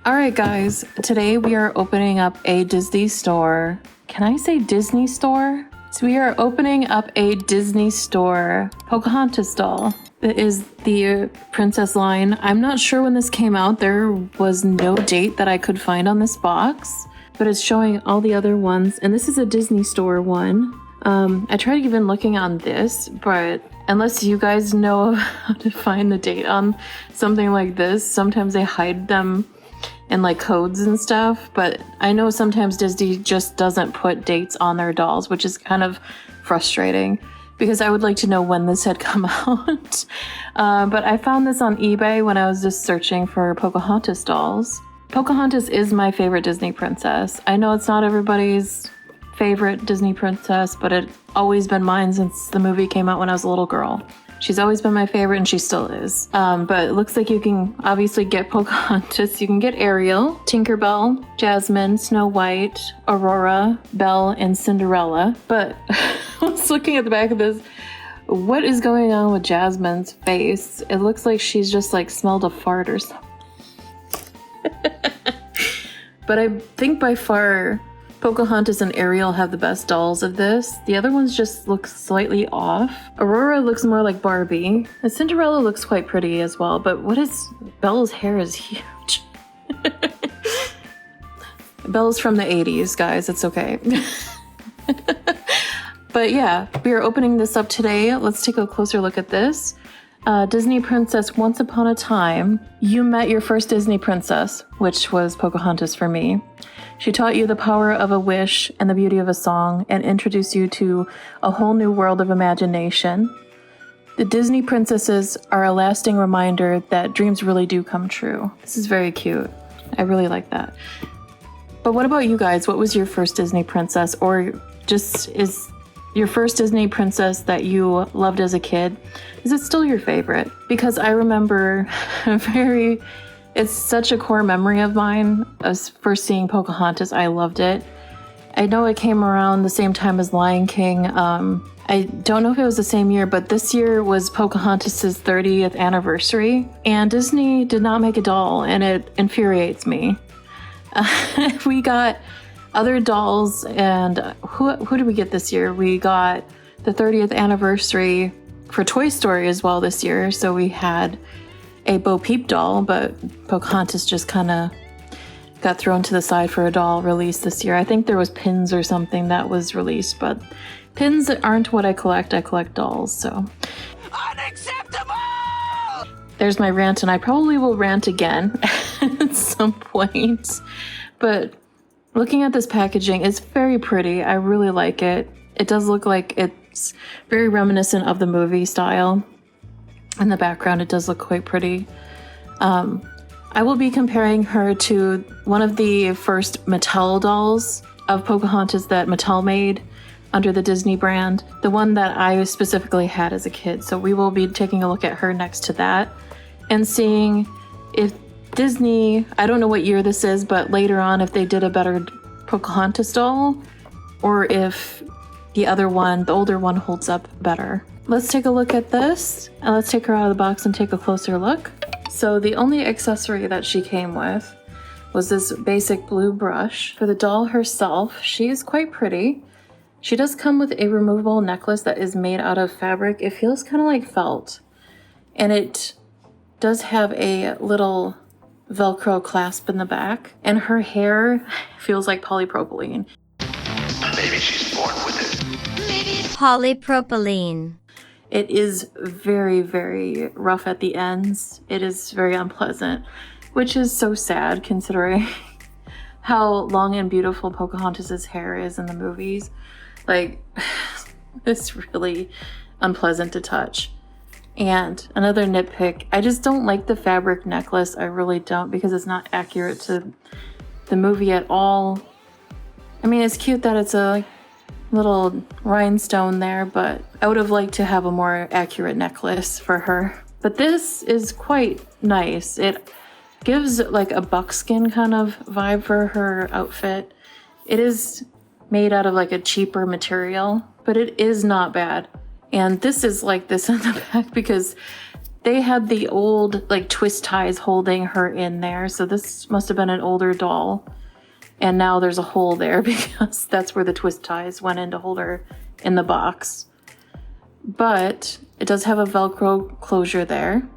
All right, guys, today we are opening up a Disney store. Can I say Disney store? So we are opening up a Disney Store Pocahontas doll. It is the princess line. I'm not sure when this came out. There was no date that I could find on this box, but it's showing all the other ones. And this is a Disney Store one. I tried even looking on this, but unless you guys know how to find the date on something like this, sometimes they hide them and like codes and stuff, but I know sometimes Disney just doesn't put dates on their dolls, which is kind of frustrating because I would like to know when this had come out. But I found this on eBay when I was just searching for Pocahontas dolls. Pocahontas is my favorite Disney princess. I know it's not everybody's favorite Disney princess, but it's always been mine since the movie came out when I was a little girl. She's always been my favorite, and she still is. But it looks like you can obviously get Pocahontas. You can get Ariel, Tinkerbell, Jasmine, Snow White, Aurora, Belle, and Cinderella. But I was looking at the back of this. What is going on with Jasmine's face? It looks like she's just like smelled a fart or something. But I think by far Pocahontas and Ariel have the best dolls of this. The other ones just look slightly off. Aurora looks more like Barbie. And Cinderella looks quite pretty as well, but Belle's hair is huge. Belle's from the 80s, guys, it's okay. But yeah, we are opening this up today. Let's take a closer look at this. Disney Princess Once Upon a Time. You met your first Disney princess, which was Pocahontas for me. She taught you the power of a wish and the beauty of a song and introduced you to a whole new world of imagination. The Disney princesses are a lasting reminder that dreams really do come true. This is very cute. I really like that. But what about you guys? What was your first Disney princess, or just is your first Disney princess that you loved as a kid? Is it still your favorite? Because I remember it's such a core memory of mine as first seeing Pocahontas. I loved it. I know it came around the same time as Lion King. I don't know if it was the same year, but this year was Pocahontas' 30th anniversary, and Disney did not make a doll, and it infuriates me. We got other dolls, and who did we get this year? We got the 30th anniversary for Toy Story as well this year, so we had a Bo Peep doll, but Pocahontas just kind of got thrown to the side for a doll released this year. I think there was Pins or something that was released, but Pins aren't what I collect. I collect dolls, so. Unacceptable! There's my rant, and I probably will rant again at some point. But looking at this packaging, it's very pretty. I really like it. It does look like it's very reminiscent of the movie style. In the background, it does look quite pretty. I will be comparing her to one of the first Mattel dolls of Pocahontas that Mattel made under the Disney brand, the one that I specifically had as a kid. So we will be taking a look at her next to that and seeing if Disney, I don't know what year this is, but later on if they did a better Pocahontas doll, or if the other one, the older one, holds up better. Let's take a look at this, and let's take her out of the box and take a closer look. So the only accessory that she came with was this basic blue brush. For the doll herself, she is quite pretty. She does come with a removable necklace that is made out of fabric. It feels kind of like felt, and it does have a little Velcro clasp in the back, and her hair feels like polypropylene. Maybe she's born with it. Polypropylene. It is very, very rough at the ends. It is very unpleasant, which is so sad considering how long and beautiful Pocahontas' hair is in the movies. Like, it's really unpleasant to touch. And another nitpick, I just don't like the fabric necklace. I really don't, because it's not accurate to the movie at all. I mean, it's cute that it's a little rhinestone there, but I would have liked to have a more accurate necklace for her. But this is quite nice. It gives like a buckskin kind of vibe for her outfit. It is made out of like a cheaper material, but it is not bad. And this is like this in the back because They had the old like twist ties holding her in there. So this must have been an older doll. And now there's a hole there because that's where the twist ties went in to hold her in the box. But it does have a Velcro closure there.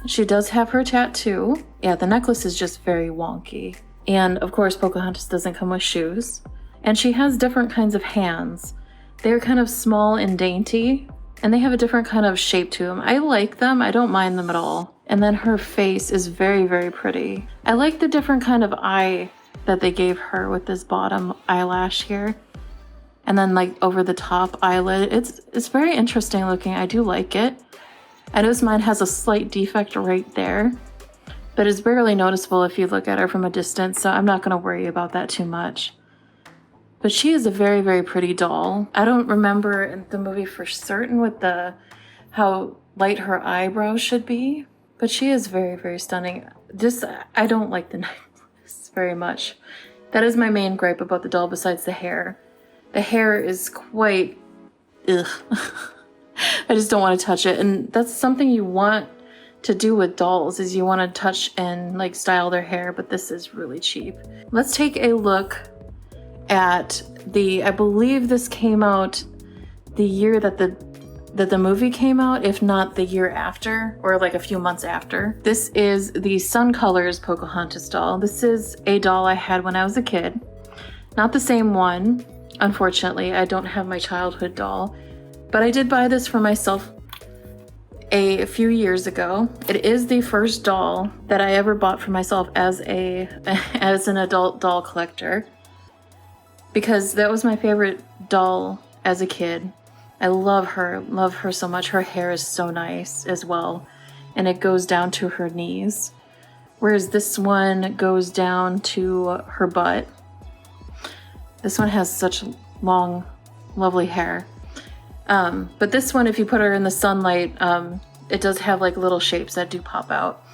She does have her tattoo. Yeah, the necklace is just very wonky. And of course, Pocahontas doesn't come with shoes. And she has different kinds of hands. They're kind of small and dainty, and they have a different kind of shape to them. I like them. I don't mind them at all. And then her face is very, very pretty. I like the different kind of eye that they gave her with this bottom eyelash here. And then like over the top eyelid. It's very interesting looking. I do like it. I notice mine has a slight defect right there, but it's barely noticeable if you look at her from a distance, so I'm not going to worry about that too much. But she is a very, very pretty doll. I don't remember in the movie for certain with how light her eyebrows should be, but she is very, very stunning. I don't like the necklace very much. That is my main gripe about the doll besides the hair. The hair is quite, ugh. I just don't want to touch it. And that's something you want to do with dolls, is you want to touch and like style their hair, but this is really cheap. Let's take a look at I believe this came out the year that the movie came out, if not the year after, or like a few months after. This is the Sun Colors Pocahontas doll. This is a doll I had when I was a kid. Not the same one, unfortunately. I don't have my childhood doll. But I did buy this for myself a few years ago. It is the first doll that I ever bought for myself as an adult doll collector, because that was my favorite doll as a kid. I love her so much. Her hair is so nice as well, and it goes down to her knees, whereas this one goes down to her butt. This one has such long, lovely hair. But this one, if you put her in the sunlight, it does have like little shapes that do pop out.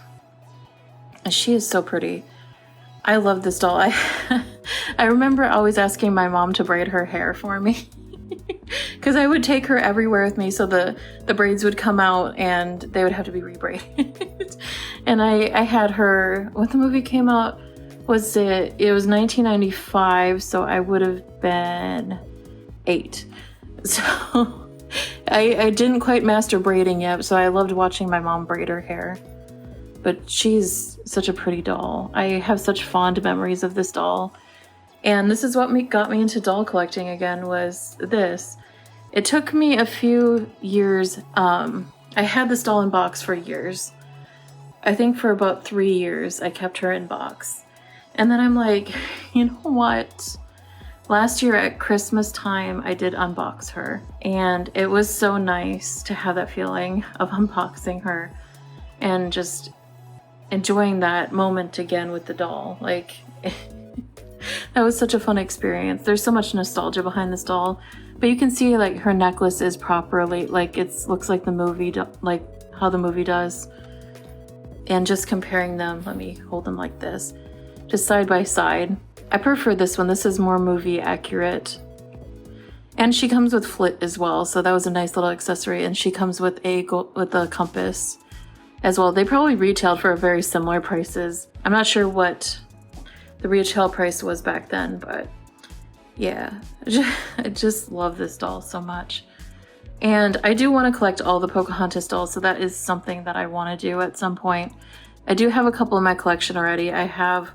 And she is so pretty. I love this doll. I remember always asking my mom to braid her hair for me. Because I would take her everywhere with me, so the braids would come out and they would have to be rebraided. And I had her, when the movie came out, it was 1995, so I would have been 8. So I didn't quite master braiding yet, so I loved watching my mom braid her hair. But she's such a pretty doll. I have such fond memories of this doll. And this is what got me into doll collecting again, was this. It took me a few years. I had this doll in box for years. I think for about 3 years I kept her in box. And then I'm like, you know what? Last year at Christmas time, I did unbox her, and it was so nice to have that feeling of unboxing her and just enjoying that moment again with the doll. Like, that was such a fun experience. There's so much nostalgia behind this doll, but you can see like her necklace is properly, like looks like the movie, like how the movie does. And just comparing them, let me hold them like this, just side by side. I prefer this one. This is more movie accurate. And she comes with flit as well, so that was a nice little accessory. And she comes with a compass as well. They probably retailed for very similar prices. I'm not sure what the retail price was back then, but yeah, I just love this doll so much. And I do want to collect all the Pocahontas dolls, so that is something that I want to do at some point. I do have a couple in my collection already. I have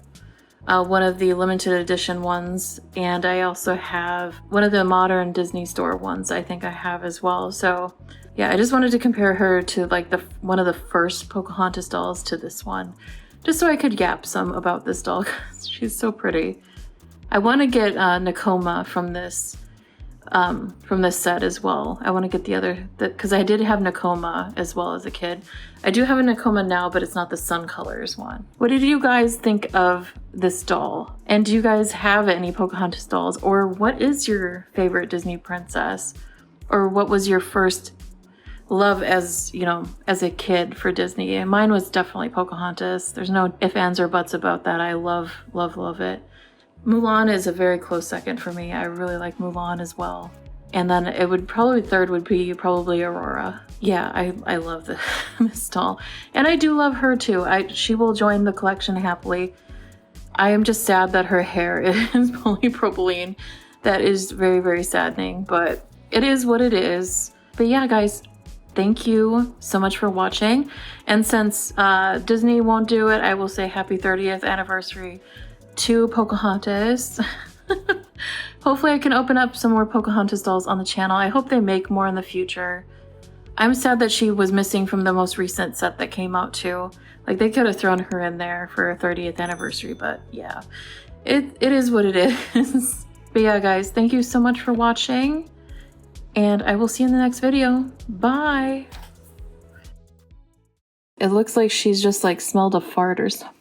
one of the limited edition ones, and I also have one of the modern Disney Store ones I think I have as well. So yeah, I just wanted to compare her to like one of the first Pocahontas dolls to this one, just so I could yap some about this doll, because she's so pretty. I want to get Nakoma from this set as well. I want to get the other, because I did have Nakoma as well as a kid. I do have a Nakoma now, but it's not the Sun Colors one. What did you guys think of this doll? And do you guys have any Pocahontas dolls? Or what is your favorite Disney princess? Or what was your first love as a kid for Disney? And mine was definitely Pocahontas. There's no ifs, ands, or buts about that. I love, love, love it. Mulan is a very close second for me. I really like Mulan as well. And then it would probably third would be probably Aurora. Yeah, I love this doll. And I do love her too. She will join the collection happily. I am just sad that her hair is polypropylene. That is very, very saddening, but it is what it is. But yeah, guys, thank you so much for watching. And since Disney won't do it, I will say happy 30th anniversary to Pocahontas. Hopefully I can open up some more Pocahontas dolls on the channel. I hope they make more in the future. I'm sad that she was missing from the most recent set that came out too. Like, they could have thrown her in there for a 30th anniversary, but yeah, it is what it is. But yeah, guys, thank you so much for watching, and I will see you in the next video. Bye! It looks like she's just like smelled a fart or something.